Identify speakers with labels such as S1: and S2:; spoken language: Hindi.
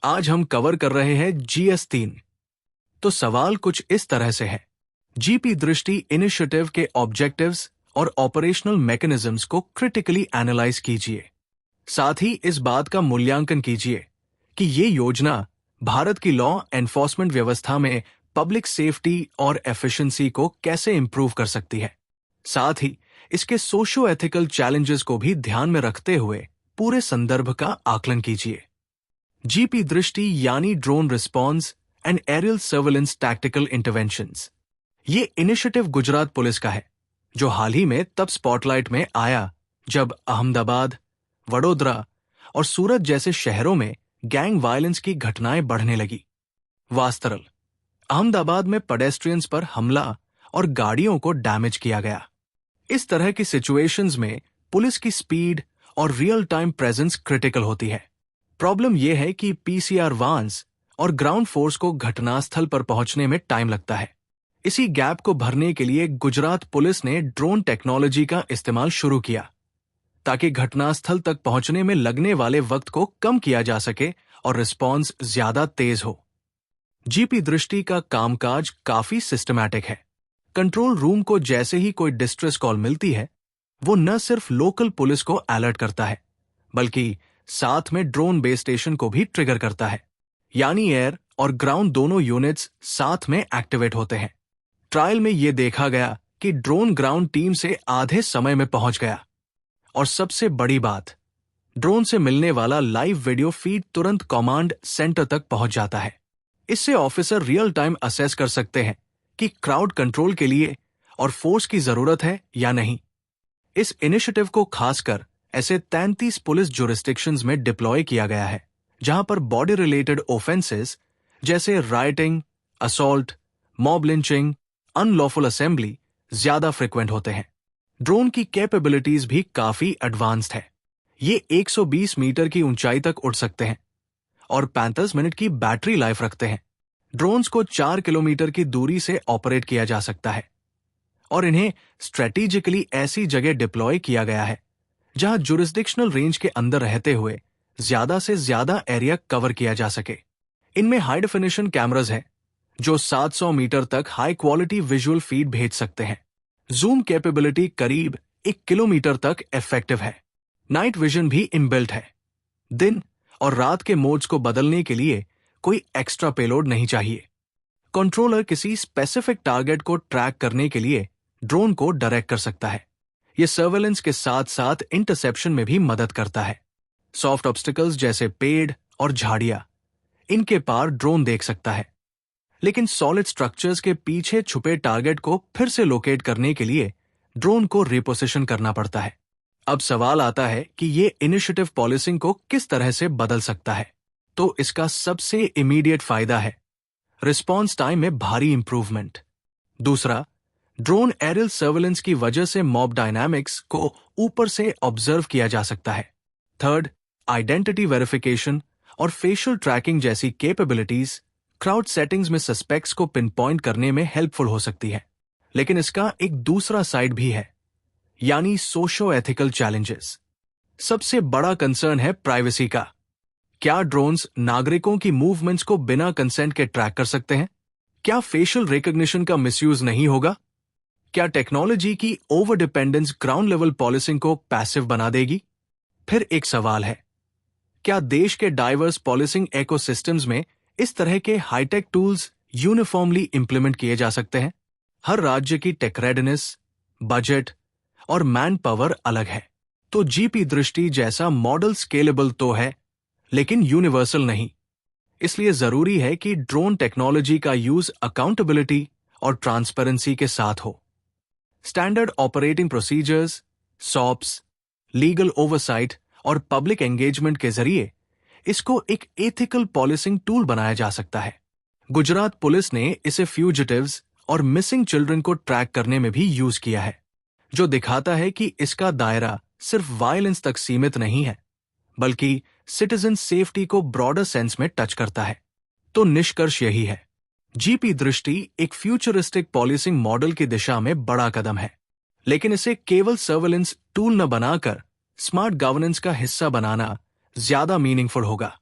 S1: आज हम कवर कर रहे हैं GS3। तो सवाल कुछ इस तरह से है, जीपी दृष्टि इनिशिएटिव के ऑब्जेक्टिव्स और ऑपरेशनल मैकेनिज्म्स को क्रिटिकली एनालाइज कीजिए। साथ ही इस बात का मूल्यांकन कीजिए कि ये योजना भारत की लॉ एनफोर्समेंट व्यवस्था में पब्लिक सेफ्टी और एफिशिएंसी को कैसे इंप्रूव कर सकती है। साथ ही इसके सोशो एथिकल चैलेंजेस को भी ध्यान में रखते हुए पूरे संदर्भ का आकलन कीजिए। जीपी दृष्टि यानी drone response and aerial surveillance tactical interventions. ये इनिशिएटिव गुजरात पुलिस का है, जो हाल ही में तब स्पॉटलाइट में आया जब अहमदाबाद, वडोदरा और सूरत जैसे शहरों में गैंग वायलेंस की घटनाएं बढ़ने लगी। वास्तरल, अहमदाबाद में पेडेस्ट्रियंस पर हमला और गाड़ियों को डैमेज किया गया। इस तरह की सिचुएशंस में पुलिस की स्पीड और रियल टाइम प्रेजेंस क्रिटिकल होती है। प्रॉब्लम यह है कि पीसीआर वान्स और ग्राउंड फोर्स को घटनास्थल पर पहुंचने में टाइम लगता है। इसी गैप को भरने के लिए गुजरात पुलिस ने ड्रोन टेक्नोलॉजी का इस्तेमाल शुरू किया, ताकि घटनास्थल तक पहुंचने में लगने वाले वक्त को कम किया जा सके और रिस्पॉन्स ज्यादा तेज हो। जीपी दृष्टि का कामकाज काफी सिस्टमैटिक है। कंट्रोल रूम को जैसे ही कोई डिस्ट्रेस कॉल मिलती है, वो न सिर्फ लोकल पुलिस को अलर्ट करता है, बल्कि साथ में ड्रोन बेस स्टेशन को भी ट्रिगर करता है। यानी एयर और ग्राउंड दोनों यूनिट्स साथ में एक्टिवेट होते हैं। ट्रायल में यह देखा गया कि ड्रोन ग्राउंड टीम से आधे समय में पहुंच गया। और सबसे बड़ी बात, ड्रोन से मिलने वाला लाइव वीडियो फीड तुरंत कमांड सेंटर तक पहुंच जाता है। इससे ऑफिसर रियल टाइम असेस कर सकते हैं कि क्राउड कंट्रोल के लिए और फोर्स की जरूरत है या नहीं। इस इनिशिएटिव को खासकर ऐसे 33 पुलिस जुरिस्डिक्शंस में डिप्लॉय किया गया है, जहां पर बॉडी रिलेटेड ऑफेंसेस जैसे writing, assault, mob lynching, unlawful assembly ज्यादा फ्रिक्वेंट होते हैं। ड्रोन की कैपेबिलिटीज भी काफी एडवांस्ड है। ये 120 मीटर की ऊंचाई तक उड़ सकते हैं और 35 मिनट की बैटरी लाइफ रखते हैं। ड्रोन्स को 4 किलोमीटर की दूरी से ऑपरेट किया जा सकता है और इन्हें स्ट्रेटेजिकली ऐसी जगह डिप्लॉय किया गया है जहां जुरिस्डिक्शनल रेंज के अंदर रहते हुए ज्यादा से ज्यादा एरिया कवर किया जा सके। इनमें हाई डेफिनेशन कैमरास हैं जो 700 मीटर तक हाई क्वालिटी विजुअल फीड भेज सकते हैं। जूम कैपेबिलिटी करीब 1 किलोमीटर तक इफेक्टिव है। नाइट विजन भी इनबिल्ट है। दिन और रात के मोड्स को बदलने के लिए कोई एक्स्ट्रा पेलोड नहीं चाहिए। कंट्रोलर किसी स्पेसिफिक टारगेट को ट्रैक करने के लिए ड्रोन को डायरेक्ट कर सकता है। यह सर्वेलेंस के साथ साथ इंटरसेप्शन में भी मदद करता है। सॉफ्ट ऑब्स्टिकल्स जैसे पेड़ और झाड़ियां, इनके पार ड्रोन देख सकता है, लेकिन सॉलिड स्ट्रक्चर्स के पीछे छुपे टारगेट को फिर से लोकेट करने के लिए ड्रोन को रिपोजिशन करना पड़ता है। अब सवाल आता है कि ये इनिशिएटिव पॉलिसिंग को किस तरह से बदल सकता है। तो इसका सबसे इमीडिएट फायदा है रिस्पॉन्स टाइम में भारी इंप्रूवमेंट। दूसरा, ड्रोन एरियल सर्वेलेंस की वजह से मॉब डायनामिक्स को ऊपर से ऑब्जर्व किया जा सकता है। थर्ड, आइडेंटिटी वेरिफिकेशन और फेशियल ट्रैकिंग जैसी कैपेबिलिटीज क्राउड सेटिंग्स में सस्पेक्ट्स को पिन पॉइंट करने में हेल्पफुल हो सकती है। लेकिन इसका एक दूसरा साइड भी है, यानी सोशो एथिकल चैलेंजेस। सबसे बड़ा कंसर्न है प्राइवेसी का। क्या ड्रोन्स नागरिकों की मूवमेंट्स को बिना कंसेंट के ट्रैक कर सकते हैं? क्या फेशियल रिकॉग्निशन का मिसयूज नहीं होगा? क्या टेक्नोलॉजी की over dependence ground level policing को पैसिव बना देगी? फिर एक सवाल है, क्या देश के डाइवर्स पॉलिसिंग इकोसिस्टम्स में इस तरह के हाईटेक टूल्स यूनिफॉर्मली इंप्लीमेंट किए जा सकते हैं? हर राज्य की टेक रेडनेस, बजट और मैन पावर अलग है। तो जीपी दृष्टि जैसा मॉडल स्केलेबल तो है, लेकिन यूनिवर्सल नहीं। इसलिए जरूरी है कि ड्रोन टेक्नोलॉजी का यूज अकाउंटेबिलिटी और ट्रांसपेरेंसी के साथ हो। Standard operating procedures, shops, legal oversight और पब्लिक एंगेजमेंट के जरिए इसको एक एथिकल पॉलिसिंग टूल बनाया जा सकता है। गुजरात पुलिस ने इसे फ्यूजिटिव्स और मिसिंग चिल्ड्रन को ट्रैक करने में भी यूज किया है, जो दिखाता है कि इसका दायरा सिर्फ वायलेंस तक सीमित नहीं है, बल्कि सिटीजन सेफ्टी को ब्रॉडर सेंस में टच करता है। तो निष्कर्ष यही है, जीपी दृष्टि एक फ्यूचरिस्टिक पॉलिसिंग मॉडल की दिशा में बड़ा कदम है, लेकिन इसे केवल सर्वेलेंस टूल न बनाकर स्मार्ट गवर्नेंस का हिस्सा बनाना ज्यादा मीनिंगफुल होगा।